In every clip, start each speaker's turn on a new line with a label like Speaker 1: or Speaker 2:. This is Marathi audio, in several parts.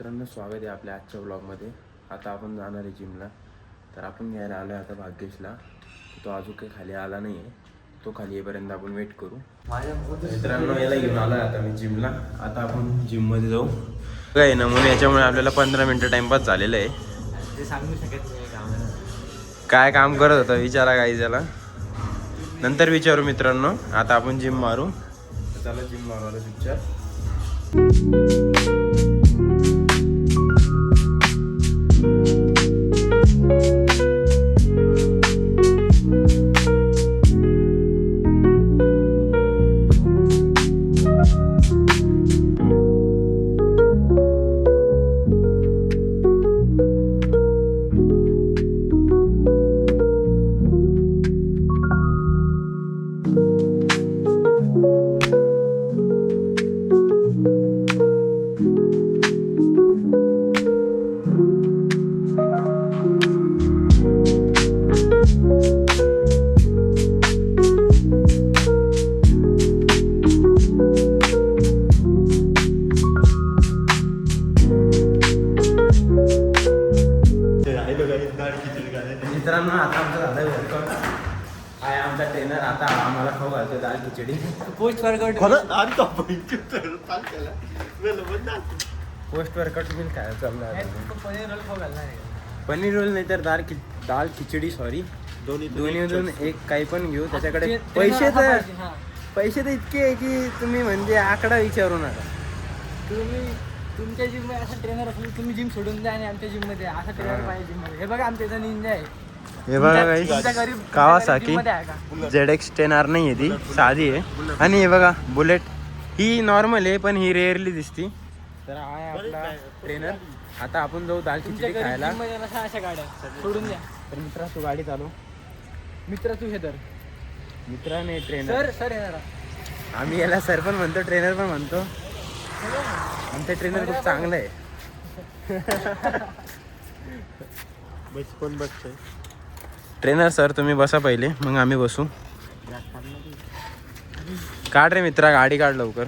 Speaker 1: मित्रांनो, स्वागत आहे आपल्या आजच्या व्लॉगमध्ये. आता आपण जाणार आहे जिमला. तर आपण घ्यायला आलो आहे आता भाग्येशला. तो अजून काही खाली आला नाही आहे. तो खाली येईपर्यंत आपण वेट करू. मित्रांनो, याला घेऊन आलो आहे आता मी जिमला. आता आपण जिममध्ये जाऊ. काय ना म्हणून याच्यामुळे आपल्याला 15 मिनटं टाइमपास झालेलं आहे.
Speaker 2: ते सांगू शकत नाही
Speaker 1: काय काम करत होता विचारा काही त्याला, नंतर विचारू मित्रांनो. आता आपण जिम मारू. चला जिम मारायला पिक्चर. मित्रांनो, आता आमचं झालं वर्कआउट. आहे आमचा ट्रेनर. आता आम्हाला खाऊ घालतो दाल खिचडी.
Speaker 2: Post workout
Speaker 1: post workout meal काय चाललं.
Speaker 2: पनीर रोल खाऊ घालणार आहे.
Speaker 1: पनीर रोल नाही तर दाल खिचडी. सॉरी, दोन्हीमधून एक काही पण घेऊ. त्याच्याकडे पैसे तर इतके आहे की तुम्ही म्हणजे आकडा विचारू नका.
Speaker 2: तुम्ही तुमच्या जिम मध्ये असं ट्रेनर असेल तुम्ही जिम सोडून द्या आणि आमच्या जिम मध्ये असा ट्रेनर पाहिजे जिम मध्ये. हे बघा आमच्या इथं निंजा आहे.
Speaker 1: हे बघा कावासाकी ZX 10R नाही आहे, ती साधी आहे. आणि हे बघा बुलेट, ही नॉर्मल आहे पण ही रेअरली दिसती. तर हा आहे आपला ट्रेनर. आता आपण जाऊ दाल खिचडी खायला.
Speaker 2: अशा गाड्या सोडून द्या.
Speaker 1: तर मित्रा तू गाडी चालव.
Speaker 2: मित्र तू हे तर
Speaker 1: मित्रा नाही ट्रेनर.
Speaker 2: सर येणार.
Speaker 1: आम्ही याला सर पण म्हणतो, ट्रेनर पण म्हणतो. आमचा ट्रेनर खूप चांगला आहे. ट्रेनर सर तुम्ही बसा पहिले, मग आम्ही बसू. काढ रे मित्रा, गाडी काढ लवकर.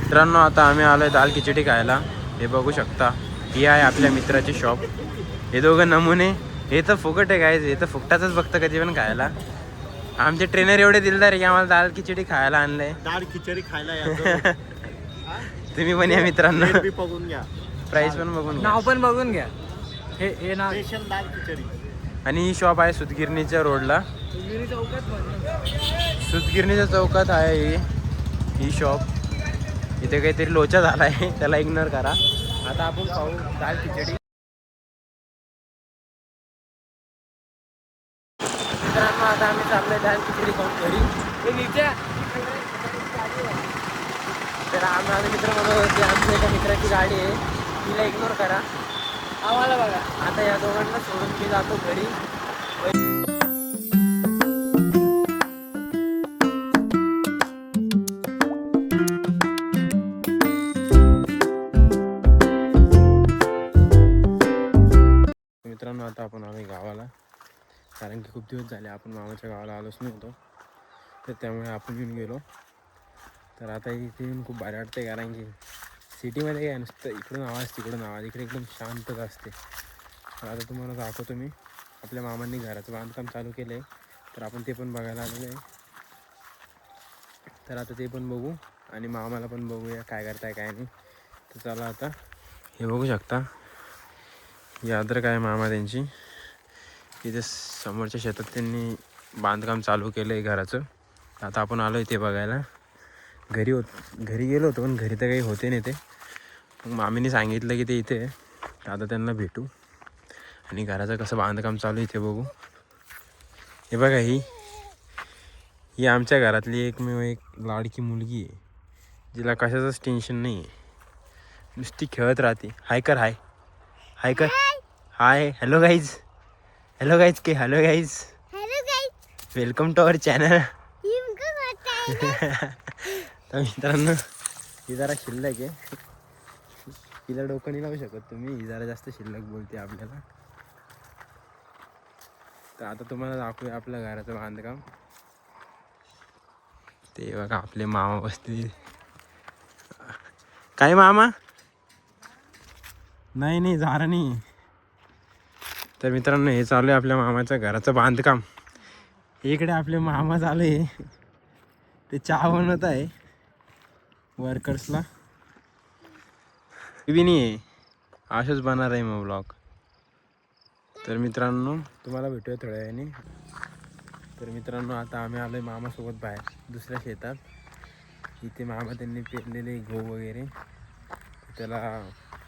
Speaker 1: मित्रांनो, आता आम्ही आलोय दाल खिचडी खायला. हे बघू शकता, ही आहे आपल्या मित्राची शॉप. हे दोघं नमुने. हे तर फुकट आहे काय, हे तर फुकटाच बघतं कधी पण खायला. आमचे ट्रेनर एवढे दिलदार आहे की आम्हाला दाल खिचडी खायला आणलंय.
Speaker 3: दाल खिचडी खायला
Speaker 1: तुम्ही पण या मित्रांनो.
Speaker 3: बघून घ्या,
Speaker 1: प्राइस पण बघून घ्या.
Speaker 2: नाव पण बघून घ्या. हे नाव
Speaker 3: स्पेशल दाल खिचडी.
Speaker 1: आणि ही शॉप आहे सुतगिरणीच्या रोडला.
Speaker 2: चौकात
Speaker 1: सुतगिरणीच्या चौकात आहे ही शॉप. इथे काहीतरी लोचा झाला आहे, त्याला इग्नोर करा. आता आपण खाऊ दाल खिचडी. मित्रांनो, आता आम्ही चाललोय दाल खिचडी खाऊन घरी. तर आम्हाला मित्र म्हणत होते आमच्या एका मित्राची गाडी आहे, तिला इग्नोर करा.
Speaker 2: आम्हाला बघा.
Speaker 1: आता या दोघांना सोडून मी जातो घरी. मित्रांनो, आता आपण आम्ही गावाला, कारण की खूप दिवस झाले आपण मामाच्या गावाला आलोच नव्हतो. तर त्यामुळे आपण येऊन गेलो. तर आता इथे येऊन खूप भारी वाटते, कारण की सिटीमध्ये काय नुसतं इकडून आवाज तिकडून आवाज, इकडे एकदम शांतता असते. तर आता तुम्हाला दाखवतो मी. आपल्या मामांनी घराचं बांधकाम चालू केलं आहे, तर आपण ते पण बघायला आलेलं आहे. तर आता ते पण बघू आणि मामाला पण बघूया काय करताय काय नाही. तर चला आता. हे बघू शकता, ही अद्रक आहे मामा त्यांची. इथे समोरच्या शेतात त्यांनी बांधकाम चालू केलं आहे घराचं. आता आपण आलो आहे ते बघायला. घरी गेलो होतो पण घरी तर काही होते नाही ते. मग मामीने सांगितलं की ते इथे आहे. आता त्यांना भेटू आणि घराचं कसं बांधकाम चालू आहे ते बघू. हे बघा, ही आमच्या घरातली एक लाडकी मुलगी आहे, जिला कशाचंच टेन्शन नाही आहे. नुसती खेळत राहते. हाय कर. हाय हॅलो गाईज के hello guys, welcome to our channel. तर मित्रांनो, ही जरा शिल्लक आहे. हिला डोकं नाही लावू शकत तुम्ही, ही जरा जास्त शिल्लक बोलते आपल्याला. तर आता तुम्हाला दाखवूया आपल्या घराचं बांधकाम. ते बघा आपले मामा बसले. काय मामा? नाही नाही झालं नाही. तर मित्रांनो हे चालू आहे आपल्या मामाच्या घराचं बांधकाम. इकडे आपले मामा चालू आहे ते चहा बनवत आहे वर्कर्सला. बी नाही आहे असंच बनणार आहे मग ब्लॉग. तर मित्रांनो तुम्हाला भेटूया थोड्या वेळाने. तर मित्रांनो आता आम्ही आलो आहे मामासोबत बाहेर दुसऱ्या शेतात. इथे मामा त्यांनी पेरलेले गहू वगैरे त्याला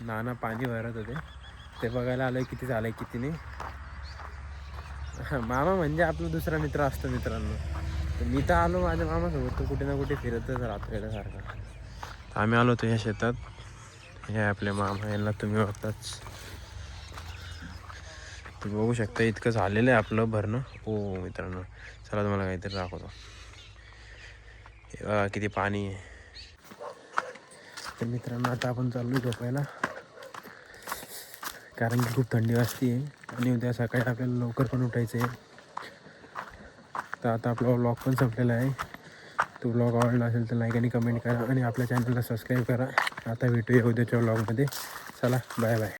Speaker 1: नाना पाणी भरत होते ते बघायला आलं आहे किती झालं आहे किती नाही. मामा म्हणजे आपला दुसरा मित्र असतो मित्रांनो. तर मी तर आलो माझ्या मामासोबत तो कुठे ना कुठे फिरतच राहतो याच्यासारखा. तर आम्ही आलो होतो ह्या शेतात. हे आपले मामा यांना तुम्ही बघताच. तुम्ही बघू शकता इतकं झालेलं आहे आपलं भरणं. हो मित्रांनो चला तुम्हाला काहीतरी दाखवतो. हे बघा किती पाणी आहे. तर मित्रांनो आता आपण चाललो झोपायला कारण की खूप थंडी वाजते आणि उद्या सकाळी आपल्याला लवकर पण उठायचं आहे. तर आता आपला व्लॉग पण संपलेला आहे. तो व्लॉग आवडला असेल तर लाईक आणि कमेंट करा आणि आपल्या चॅनलला सबस्क्राईब करा. आता भेटूया उद्याच्या व्लॉगमध्ये. चला बाय बाय.